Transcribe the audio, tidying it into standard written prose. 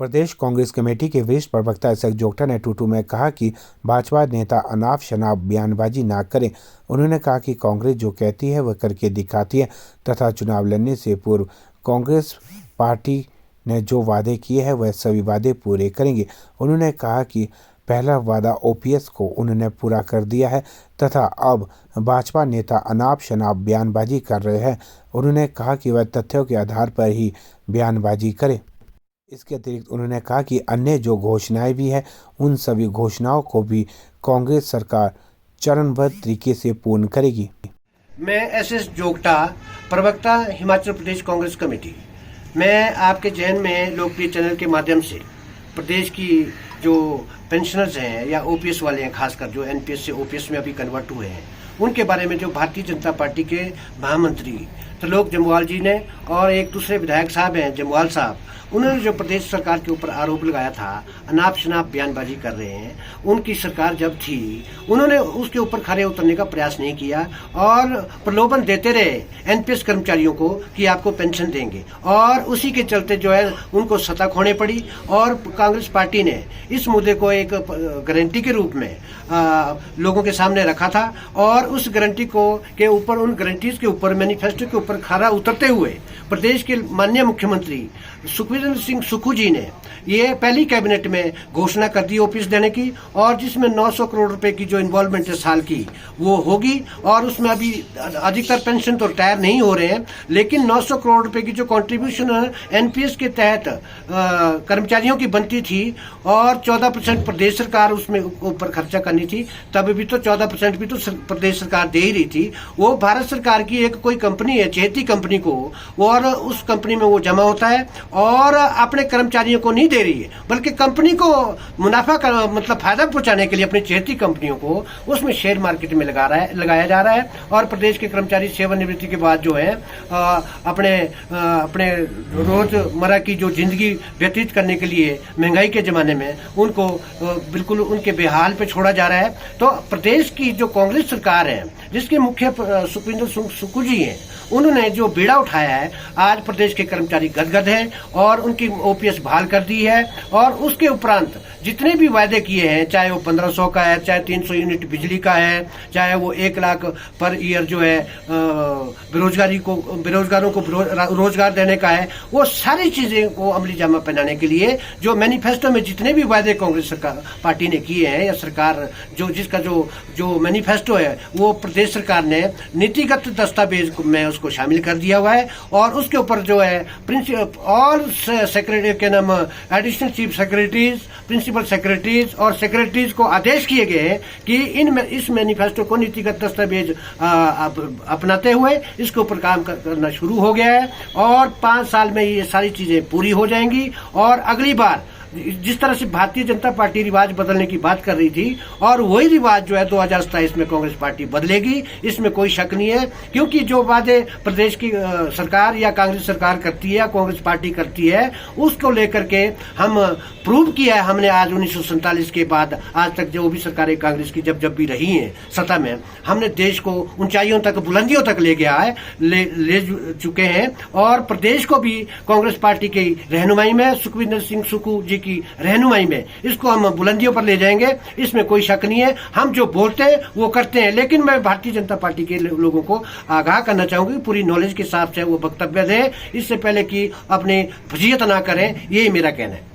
प्रदेश Congress committee के वरिष्ठ प्रवक्ता एसएक जोगटा ने टूटू में कहा कि भाजपा नेता अनाप शनाप बयानबाजी ना करें। उन्होंने कहा कि कांग्रेस जो कहती है वह करके दिखाती है तथा चुनाव लड़ने से पूर्व कांग्रेस पार्टी ने जो वादे किए हैं वह सभी वादे पूरे करेंगे। उन्होंने कहा कि पहला वादा ओपीएस को उन्होंने पूरा कर दिया है तथा अब भाजपा नेता अनाप शनाप बयानबाजी कर रहे हैं। उन्होंने कहा कि वह तथ्यों के आधार पर ही बयानबाजी करें। इसके अतिरिक्त उन्होंने कहा कि अन्य जो घोषणाएं भी हैं उन सभी घोषणाओं को भी कांग्रेस सरकार चरणबद्ध तरीके से पूर्ण करेगी। मैं एसएस जोगटा, प्रवक्ता हिमाचल प्रदेश कांग्रेस कमेटी। मैं आपके जहन में लोकप्रिय चैनल के माध्यम से प्रदेश की जो पेंशनर्स हैं या ओपीएस वाले हैं, खासकर जो एनपीएस से ओपीएस में अभी कन्वर्ट हुए हैं, उनके बारे में जो भारतीय जनता पार्टी के महामंत्री त्रिलोक जम्वाल जी ने और एक दूसरे विधायक साहब हैं जम्वाल साहब, उन्होंने जो प्रदेश सरकार के ऊपर आरोप लगाया था अनाप शनाप बयानबाजी कर रहे हैं, उनकी सरकार जब थी उन्होंने उसके ऊपर खड़े उतरने का प्रयास नहीं किया और प्रलोभन देते रहे एनपीएस कर्मचारियों को कि आपको पेंशन देंगे, और उसी के चलते जो है उनको सत्ता खोनी पड़ी। और कांग्रेस पार्टी ने इस मुद्दे को एक गारंटी के रूप में लोगों के सामने रखा था और उस गारंटी को के ऊपर, उन गारंटीज के ऊपर, मैनिफेस्टो के ऊपर खरा उतरते हुए प्रदेश के माननीय मुख्यमंत्री सुखविंदर सिंह सुक्खू जी ने ये पहली कैबिनेट में घोषणा कर दी ओपीएस देने की, और जिसमें 900 करोड़ रुपए की जो इन्वॉल्वमेंट है साल की वो होगी। और उसमें अभी अधिकतर पेंशन तो रिटायर नहीं हो रहे हैं, लेकिन 900 करोड़ रुपए की जो कंट्रीब्यूशन एनपीएस के तहत कर्मचारियों की बनती थी और 14% प्रदेश सरकार उसमें ऊपर खर्चा करनी थी, तब भी तो 14% भी तो प्रदेश सरकार दे ही रही थी। वो भारत सरकार की एक कोई कंपनी है, चहेती कंपनी को, और उस कंपनी में वो जमा होता है और अपने कर्मचारियों को नहीं दे रही है, बल्कि कंपनी को मुनाफा का मतलब फायदा पहुंचाने के लिए अपनी चहेती कंपनियों को उसमें शेयर मार्केट में लगाया जा रहा है। और प्रदेश के कर्मचारी सेवानिवृत्ति के बाद जो है अपने रोजमर्रा की जो जिंदगी व्यतीत करने के लिए महंगाई के जमाने में उनको बिल्कुल उनके बेहाल पे छोड़ा जा रहा है। तो प्रदेश की जो कांग्रेस सरकार है, जिसके मुख्य सुखविंदर सिंह सुक्खू जी हैं, उन्होंने जो बीड़ा उठाया है, आज प्रदेश के कर्मचारी गदगद हैं और उनकी ओपीएस बहाल कर दी है। और उसके उपरांत जितने भी वायदे किए हैं, चाहे वो 1500 का है, चाहे 300 यूनिट बिजली का है, चाहे वो 1 लाख पर ईयर जो है बेरोजगारों को रोजगार देने का है, वो सारी चीजें को अमली जामा पहनाने के लिए जो मैनिफेस्टो में जितने भी वायदे कांग्रेस सरकार पार्टी ने किए हैं या सरकार जिसका जो मैनिफेस्टो है वो प्रदेश सरकार ने नीतिगत दस्तावेज में उसको शामिल कर दिया हुआ है। और उसके ऊपर जो है ऑल सेक्रेटरी के नाम additional chief secretaries, principal secretaries और सेक्रेटरीज को आदेश किए गए हैं कि इस मैनिफेस्टो को नीतिगत दस्तावेज अपनाते हुए इसके ऊपर काम करना शुरू हो गया है। और 5 साल में ये सारी चीजें पूरी हो जाएंगी। और अगली बार जिस तरह से भारतीय जनता पार्टी रिवाज बदलने की बात कर रही थी, और वही रिवाज जो है 2027 में कांग्रेस पार्टी बदलेगी, इसमें कोई शक नहीं है। क्योंकि जो वादे प्रदेश की सरकार या कांग्रेस सरकार करती है या कांग्रेस पार्टी करती है, उसको लेकर के हम प्रूव किया है हमने। आज 1947 के बाद आज तक जो भी सरकारें कांग्रेस की जब भी रही हैं सत्ता में, हमने देश को ऊंचाइयों तक, बुलंदियों तक ले चुके हैं। और प्रदेश को भी कांग्रेस पार्टी की रहनुमाई में, सुखविंदर सिंह सुक्खू जी की रहनुमाई में, इसको हम बुलंदियों पर ले जाएंगे, इसमें कोई शक नहीं है। हम जो बोलते हैं वो करते हैं। लेकिन मैं भारतीय जनता पार्टी के लोगों को आगाह करना चाहूंगी, पूरी नॉलेज के हिसाब से वो वक्तव्य दें, इससे पहले कि अपनी फजीयत ना करें, यही मेरा कहना है।